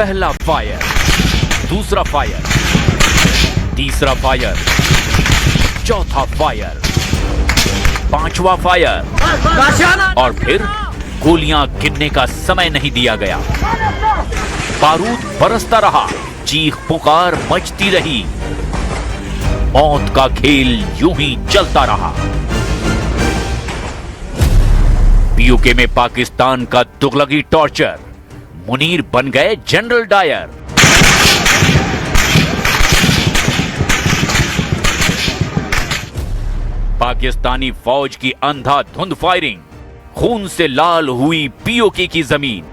पहला फायर, दूसरा फायर, तीसरा फायर, चौथा फायर, पांचवा फायर और फिर गोलियां गिनने का समय नहीं दिया गया। बारूद बरसता रहा, चीख पुकार मचती रही, मौत का खेल यूं ही चलता रहा। पीओके में पाकिस्तान का तुगलकी टॉर्चर, मुनीर बन गए जनरल डायर। पाकिस्तानी फौज की अंधाधुंध फायरिंग, खून से लाल हुई पीओके की जमीन।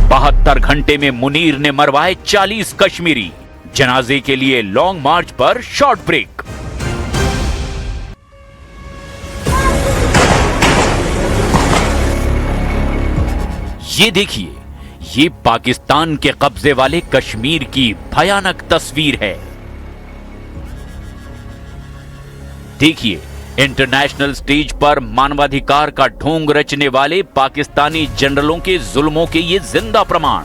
बहत्तर घंटे में मुनीर ने मरवाए 40 कश्मीरी, जनाजे के लिए लॉन्ग मार्च पर शॉर्ट ब्रेक। ये देखिए, ये पाकिस्तान के कब्जे वाले कश्मीर की भयानक तस्वीर है। देखिए, इंटरनेशनल स्टेज पर मानवाधिकार का ढोंग रचने वाले पाकिस्तानी जनरलों के जुल्मों के ये जिंदा प्रमाण।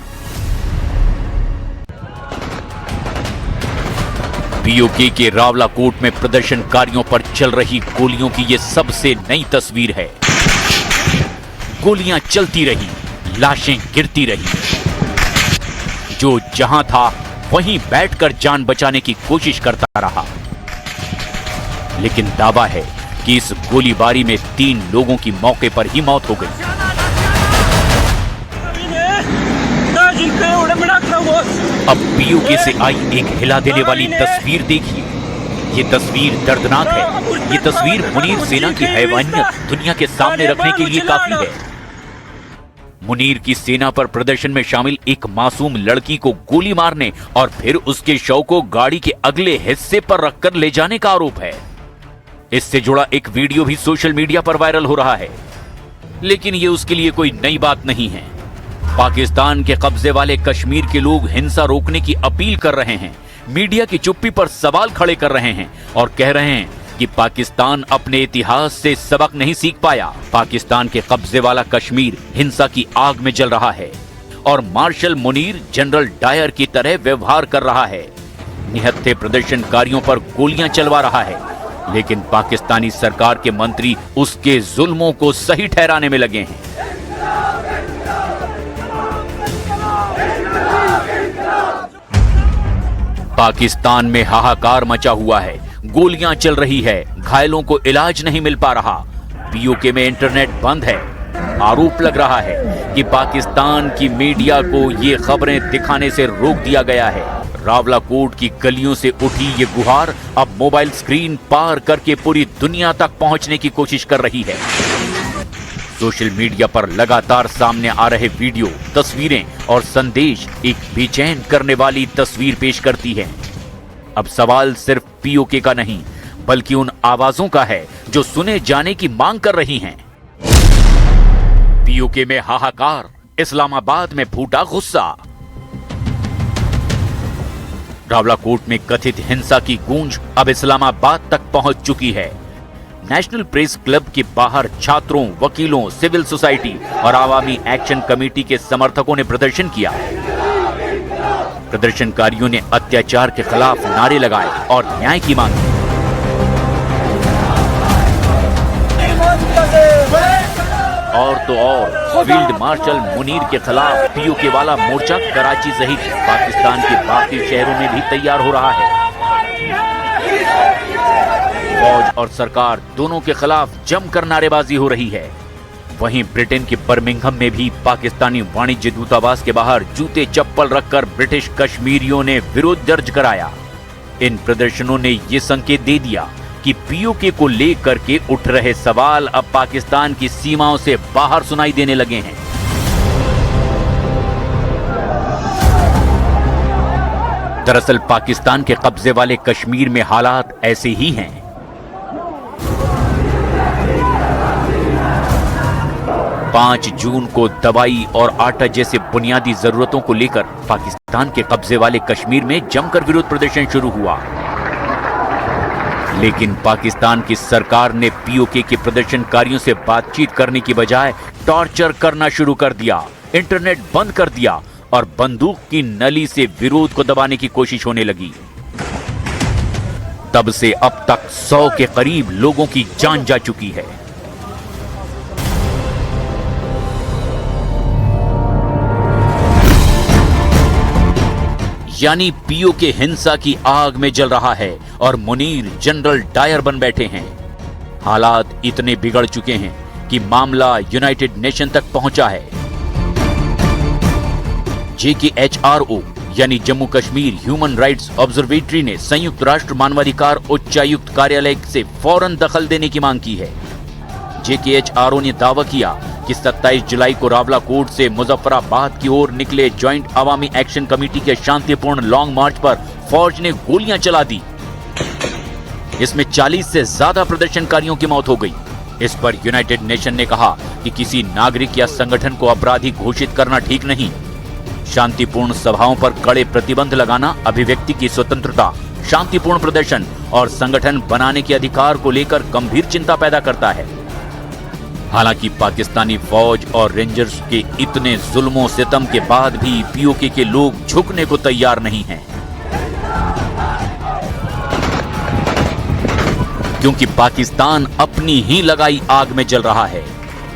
पीओके के रावलाकोट में प्रदर्शनकारियों पर चल रही गोलियों की ये सबसे नई तस्वीर है। गोलियां चलती रही, लाशें गिरती रही। जो जहां था वहीं बैठकर जान बचाने की कोशिश करता रहा, लेकिन दावा है कि इस गोलीबारी में 3 लोगों की मौके पर ही मौत हो गई। अब पीओके से आई एक हिला देने वाली तस्वीर देखिए। ये तस्वीर दर्दनाक है। ये तस्वीर मुनीर सेना की हैवानियत दुनिया के सामने रखने के लिए काफी है। मुनीर की सेना पर प्रदर्शन में शामिल एक मासूम लड़की को गोली मारने और फिर उसके शव को गाड़ी के अगले हिस्से पर रखकर ले जाने का आरोप है। इससे जुड़ा एक वीडियो भी सोशल मीडिया पर वायरल हो रहा है, लेकिन ये उसके लिए कोई नई बात नहीं है। पाकिस्तान के कब्जे वाले कश्मीर के लोग हिंसा रोकने की अपील कर रहे हैं, मीडिया की चुप्पी पर सवाल खड़े कर रहे हैं और कह रहे हैं कि पाकिस्तान अपने इतिहास से सबक नहीं सीख पाया। पाकिस्तान के कब्जे वाला कश्मीर हिंसा की आग में जल रहा है और मार्शल मुनीर जनरल डायर की तरह व्यवहार कर रहा है। निहत्थे प्रदर्शनकारियों पर गोलियां चलवा रहा है, लेकिन पाकिस्तानी सरकार के मंत्री उसके जुल्मों को सही ठहराने में लगे हैं। पाकिस्तान में हाहाकार मचा हुआ है, गोलियां चल रही है, घायलों को इलाज नहीं मिल पा रहा। पीओके में इंटरनेट बंद है। आरोप लग रहा है कि पाकिस्तान की मीडिया को ये खबरें दिखाने से रोक दिया गया है। रावलाकोट की गलियों से उठी ये गुहार अब मोबाइल स्क्रीन पार करके पूरी दुनिया तक पहुंचने की कोशिश कर रही है। सोशल मीडिया पर लगातार सामने आ रहे वीडियो, तस्वीरें और संदेश एक बेचैन करने वाली तस्वीर पेश करती है। अब सवाल सिर्फ पीओके का नहीं, बल्कि उन आवाजों का है जो सुने जाने की मांग कर रही हैं। पीओके में हाहाकार, इस्लामाबाद में फूटा गुस्सा। रावलाकोट में कथित हिंसा की गूंज अब इस्लामाबाद तक पहुंच चुकी है। नेशनल प्रेस क्लब के बाहर छात्रों, वकीलों, सिविल सोसाइटी और आवामी एक्शन कमेटी के समर्थकों ने प्रदर्शन किया। प्रदर्शनकारियों ने अत्याचार के खिलाफ नारे लगाए और न्याय की मांग की। और तो और फील्ड मार्शल मुनीर के खिलाफ पीओके वाला मोर्चा कराची सहित पाकिस्तान के बाकी शहरों में भी तैयार हो रहा है। फौज और सरकार दोनों के खिलाफ जमकर नारेबाजी हो रही है। वहीं ब्रिटेन के बर्मिंघम में भी पाकिस्तानी वाणिज्य दूतावास के बाहर जूते चप्पल रखकर ब्रिटिश कश्मीरियों ने विरोध दर्ज कराया। इन प्रदर्शनों ने ये संकेत दे दिया कि पीओके को लेकर के उठ रहे सवाल अब पाकिस्तान की सीमाओं से बाहर सुनाई देने लगे हैं। दरअसल पाकिस्तान के कब्जे वाले कश्मीर में हालात ऐसे ही हैं। 5 जून को दवाई और आटा जैसे बुनियादी जरूरतों को लेकर पाकिस्तान के कब्जे वाले कश्मीर में जमकर विरोध प्रदर्शन शुरू हुआ। लेकिन पाकिस्तान की सरकार ने पीओके के प्रदर्शनकारियों से बातचीत करने की बजाय टॉर्चर करना शुरू कर दिया, इंटरनेट बंद कर दिया और बंदूक की नली से विरोध को दबाने की कोशिश होने लगी। तब से अब तक 100 के करीब लोगों की जान जा चुकी है। यानी पीओके हिंसा की आग में जल रहा है और मुनीर जनरल डायर बन बैठे हैं। हालात इतने बिगड़ चुके हैं कि मामला यूनाइटेड नेशन तक पहुंचा है। JKHRO यानी Jammu Kashmir human rights observatory ने संयुक्त राष्ट्र मानवाधिकार उच्चायुक्त कार्यालय से फौरन दखल देने की मांग की है। JKHRO ने दावा किया कि 27 जुलाई को रावलाकोट से मुजफ्फराबाद की ओर निकले ज्वाइंट अवामी एक्शन कमेटी के शांतिपूर्ण लॉन्ग मार्च पर फौज ने गोलियां चला दी। इसमें 40 से ज्यादा प्रदर्शनकारियों की मौत हो गई। इस पर यूनाइटेड नेशन ने कहा कि किसी नागरिक या संगठन को अपराधी घोषित करना ठीक नहीं। शांतिपूर्ण सभाओं पर कड़े प्रतिबंध लगाना अभिव्यक्ति की स्वतंत्रता, शांतिपूर्ण प्रदर्शन और संगठन बनाने के अधिकार को लेकर गंभीर चिंता पैदा करता है। हालांकि पाकिस्तानी फौज और रेंजर्स के इतने जुल्मों सितम के बाद भी पीओके के लोग झुकने को तैयार नहीं हैं, क्योंकि पाकिस्तान अपनी ही लगाई आग में जल रहा है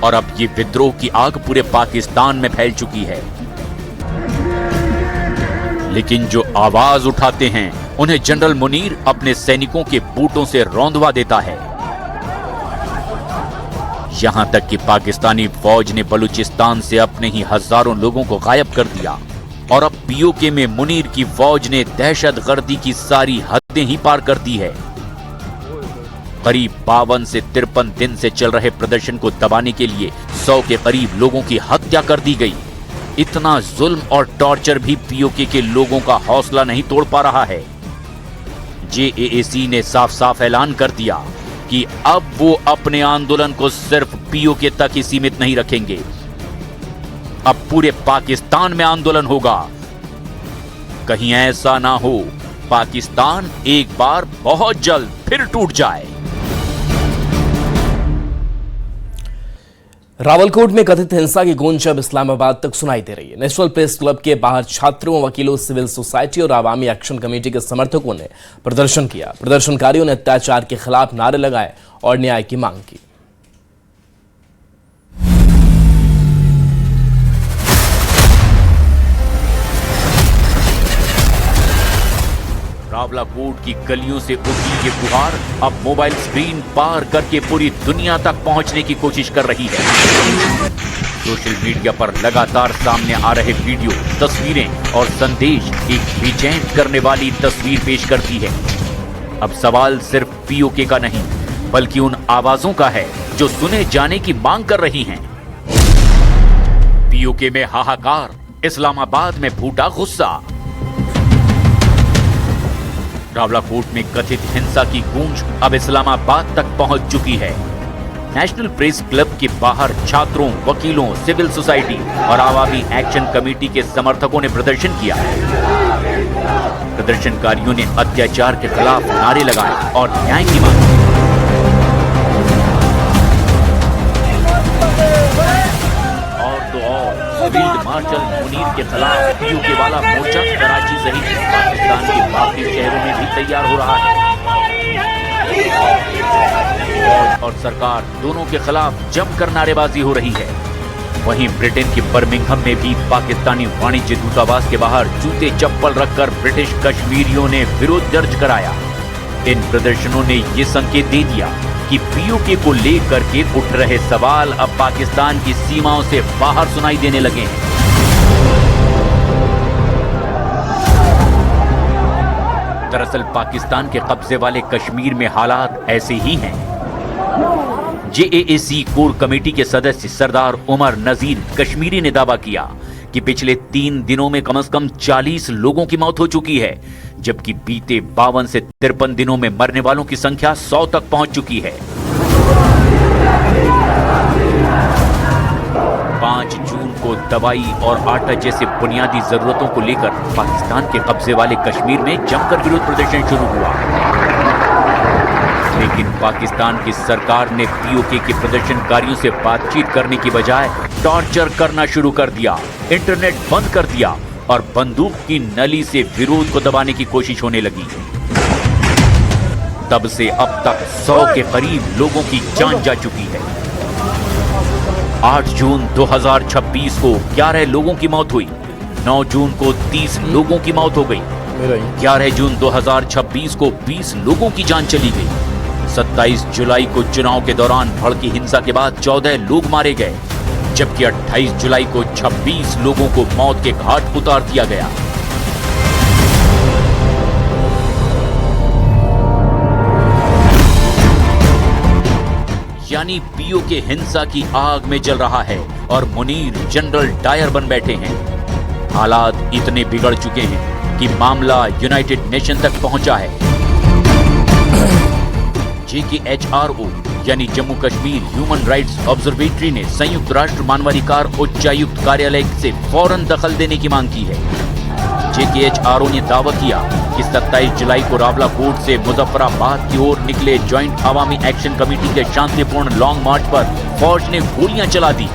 और अब ये विद्रोह की आग पूरे पाकिस्तान में फैल चुकी है। लेकिन जो आवाज उठाते हैं उन्हें जनरल मुनीर अपने सैनिकों के बूटों से रौंदवा देता है। यहां तक कि पाकिस्तानी फौज ने बलूचिस्तान से अपने ही हजारों लोगों को गायब कर दिया और अब पीओके में मुनीर की फौज ने दहशतगर्दी की सारी हदें ही पार कर दी है। करीब 52 से 53 दिन से चल रहे प्रदर्शन को दबाने के लिए 100 के करीब लोगों की हत्या कर दी गई। इतना जुल्म और टॉर्चर भी पीओके के लोगों का हौसला नहीं तोड़ पा रहा है। JAAC ने साफ साफ ऐलान कर दिया कि अब वो अपने आंदोलन को सिर्फ पीओके तक ही सीमित नहीं रखेंगे, अब पूरे पाकिस्तान में आंदोलन होगा। कहीं ऐसा ना हो पाकिस्तान एक बार बहुत जल्द फिर टूट जाए। रावलकोट में कथित हिंसा की गूंज अब इस्लामाबाद तक सुनाई दे रही है। नेशनल प्रेस क्लब के बाहर छात्रों, वकीलों, सिविल सोसाइटी और आवामी एक्शन कमेटी के समर्थकों ने प्रदर्शन किया। प्रदर्शनकारियों ने अत्याचार के खिलाफ नारे लगाए और न्याय की मांग की। रावलाकोट की गलियों से उठी ये गुहार अब मोबाइल स्क्रीन पार करके पूरी दुनिया तक पहुंचने की कोशिश कर रही है। सोशल मीडिया पर लगातार सामने आ रहे वीडियो, तस्वीरें और संदेश एक बेचैन करने वाली तस्वीर पेश करती है। अब सवाल सिर्फ पीओके का नहीं, बल्कि उन आवाजों का है जो सुने जाने की मांग कर रही हैं। पीओके में हाहाकार, इस्लामाबाद में फूटा गुस्सा। रावलाकोट में कथित हिंसा की गूंज अब इस्लामाबाद तक पहुंच चुकी है। नेशनल प्रेस क्लब के बाहर छात्रों, वकीलों, सिविल सोसाइटी और आवामी एक्शन कमेटी के समर्थकों ने प्रदर्शन किया। प्रदर्शनकारियों ने अत्याचार के खिलाफ नारे लगाए और न्याय की मांग की। फील्ड मार्शल मुनीर के खिलाफ पीओके वाला मोर्चा कराची सहित पाकिस्तान के बाकी शहरों में भी तैयार हो रहा है। फौज और सरकार दोनों के खिलाफ जमकर नारेबाजी हो रही है। वहीं ब्रिटेन के बर्मिंघम में भी पाकिस्तानी वाणिज्य दूतावास के बाहर जूते चप्पल रखकर ब्रिटिश कश्मीरियों ने विरोध दर्ज कराया। इन प्रदर्शनों ने ये संकेत दे दिया कि पीओके को लेकर के उठ रहे सवाल अब पाकिस्तान की सीमाओं से बाहर सुनाई देने लगे हैं। दरअसल पाकिस्तान के कब्जे वाले कश्मीर में हालात ऐसे ही हैं। JAAC कोर कमेटी के सदस्य सरदार उमर नजीर कश्मीरी ने दावा किया कि पिछले 3 दिनों में कम से कम 40 लोगों की मौत हो चुकी है, जबकि बीते 52 से 53 दिनों में मरने वालों की संख्या 100 तक पहुंच चुकी है। 5 जून को दवाई और आटा जैसे बुनियादी जरूरतों को लेकर पाकिस्तान के कब्जे वाले कश्मीर में जमकर विरोध प्रदर्शन शुरू हुआ। लेकिन पाकिस्तान की सरकार ने पीओके के प्रदर्शनकारियों से बातचीत करने की बजाय टॉर्चर करना शुरू कर दिया, इंटरनेट बंद कर दिया और बंदूक की नली से विरोध को दबाने की कोशिश होने लगी। तब से अब तक 100 के करीब लोगों की जान जा चुकी है। 8 जून 2026 को 11 लोगों की मौत हुई, 9 जून को 30 लोगों की मौत हो गई, 11 जून 2026 को 20 लोगों की जान चली गई, 27 जुलाई को चुनाव के दौरान भड़की हिंसा के बाद 14 लोग मारे गए, जबकि 28 जुलाई को 26 लोगों को मौत के घाट उतार दिया गया। यानी पीओके हिंसा की आग में जल रहा है और मुनीर जनरल डायर बन बैठे हैं। हालात इतने बिगड़ चुके हैं कि मामला यूनाइटेड नेशन तक पहुंचा है। JKHRO यानी Jammu Kashmir human rights observatory ने संयुक्त राष्ट्र मानवाधिकार उच्चायुक्त कार्यालय से फौरन दखल देने की मांग की है। JKHRO ने दावा किया कि 27 जुलाई को रावलाकोट से मुजफ्फराबाद की ओर निकले ज्वाइंट अवामी एक्शन कमेटी के शांतिपूर्ण लॉन्ग मार्च पर फौज ने गोलियां चला दी।